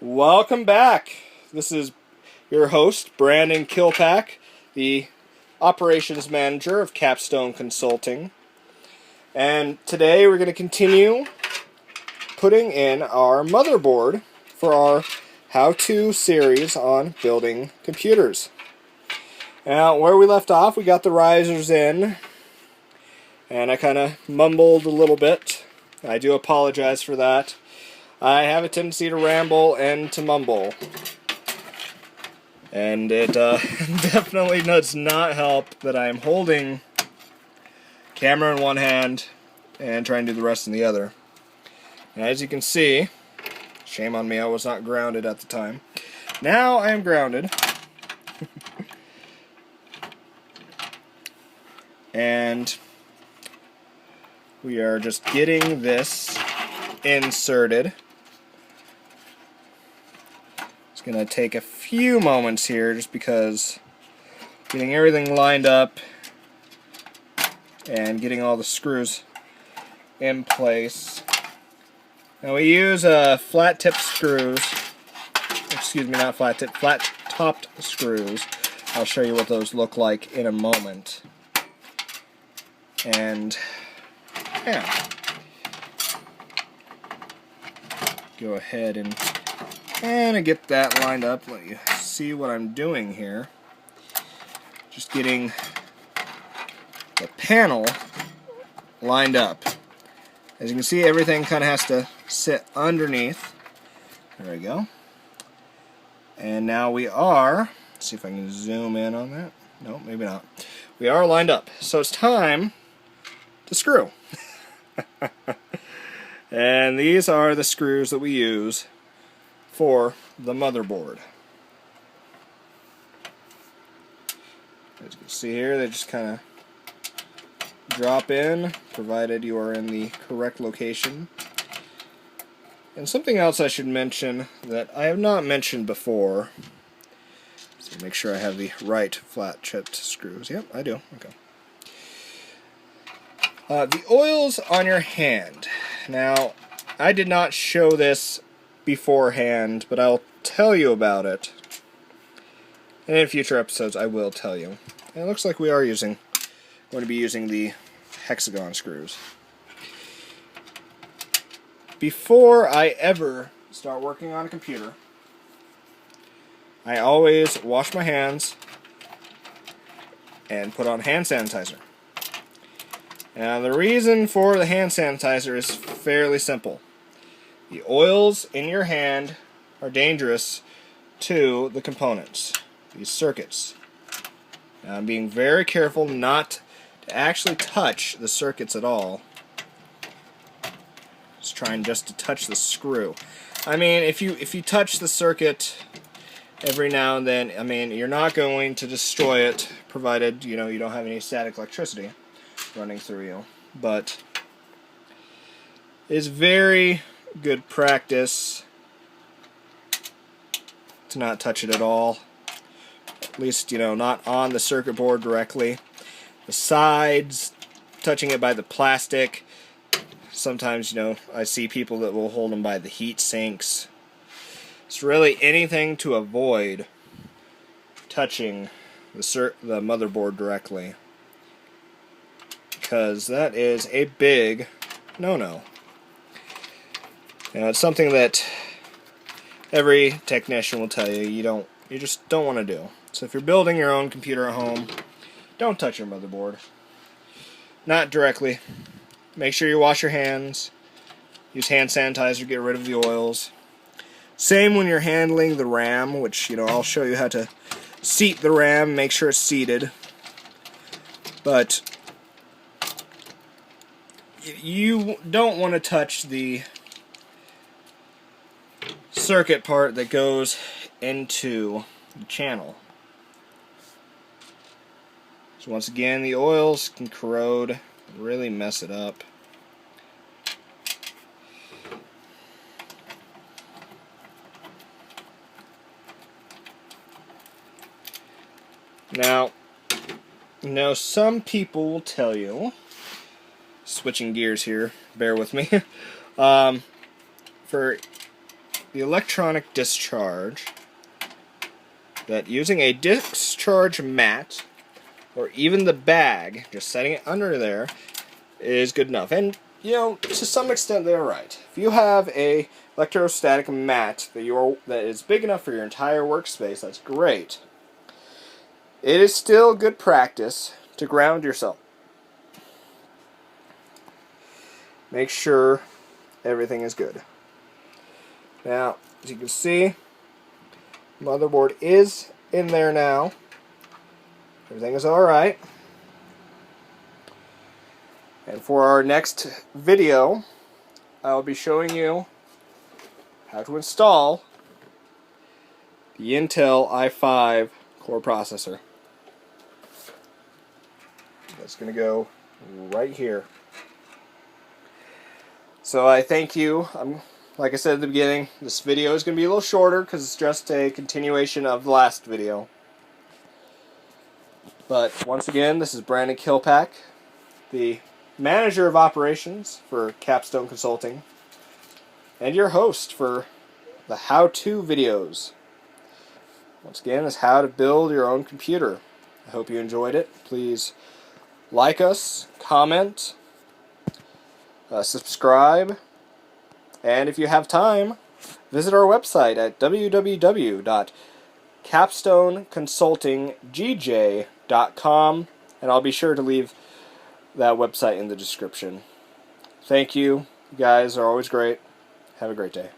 Welcome back. This is your host, Brandon Kilpack, the operations manager of Capstone Consulting. And today we're going to continue putting in our motherboard for our how-to series on building computers. Now, where we left off, we got the risers in, and I kind of mumbled a little bit. I do apologize for that. I have a tendency to ramble and to mumble. And it definitely does not help that I'm holding camera in one hand and trying to do the rest in the other. And as you can see, shame on me, I was not grounded at the time. Now I am grounded. And we are just getting this inserted. It's going to take a few moments here just because getting everything lined up and getting all the screws in place. Now we use flat tip screws, excuse me, not flat tip, flat topped screws. I'll show you what those look like in a moment. And yeah, go ahead and get that lined up. Let you see what I'm doing here. Just getting the panel lined up. As you can see, everything kind of has to sit underneath. There we go. And now we are, let's see if I can zoom in on that. No, maybe not. We are lined up. So it's time to screw. And these are the screws that we use for the motherboard. As you can see here, they just kind of drop in, provided you are in the correct location. And something else I should mention that I have not mentioned before, so make sure I have the right flat chipped screws. Yep, I do. Okay. The oils on your hand. Now, I did not show this beforehand, but I'll tell you about it. And in future episodes, I will tell you. And it looks like we are going to be using the hexagon screws. Before I ever start working on a computer, I always wash my hands and put on hand sanitizer. Now, the reason for the hand sanitizer is fairly simple. The oils in your hand are dangerous to the components, these circuits. Now, I'm being very careful not to actually touch the circuits at all. Just trying just to touch the screw. I mean, if you touch the circuit every now and then, I mean, you're not going to destroy it, provided you don't have any static electricity running through you. But it's very good practice to not touch it at all. At least, not on the circuit board directly. The sides, touching it by the plastic. Sometimes, I see people that will hold them by the heat sinks. It's really anything to avoid touching the motherboard directly, because that is a big no-no. It's something that every technician will tell you you just don't want to do. So if you're building your own computer at home, don't touch your motherboard. Not directly. Make sure you wash your hands. Use hand sanitizer to get rid of the oils. Same when you're handling the RAM, which, I'll show you how to seat the RAM, make sure it's seated. But you don't want to touch the circuit part that goes into the channel. So once again, the oils can corrode, really mess it up. Now, some people will tell you, switching gears here, bear with me, for the electronic discharge that using a discharge mat or even the bag, just setting it under there, is good enough. And, you know, to some extent they're right. If you have a electrostatic mat that is big enough for your entire workspace, that's great. It is still good practice to ground yourself. Make sure everything is good. Now, as you can see, motherboard is in there now. Everything is alright. And for our next video, I'll be showing you how to install the Intel i5 core processor. That's going to go right here. So I thank you. Like I said at the beginning, this video is going to be a little shorter because it's just a continuation of the last video. But once again, this is Brandon Kilpack, the manager of operations for Capstone Consulting, and your host for the how-to videos. Once again, is how to build your own computer. I hope you enjoyed it. Please like us, comment, subscribe, and if you have time, visit our website at www.capstoneconsultinggj.com, and I'll be sure to leave that website in the description. Thank you. You guys are always great. Have a great day.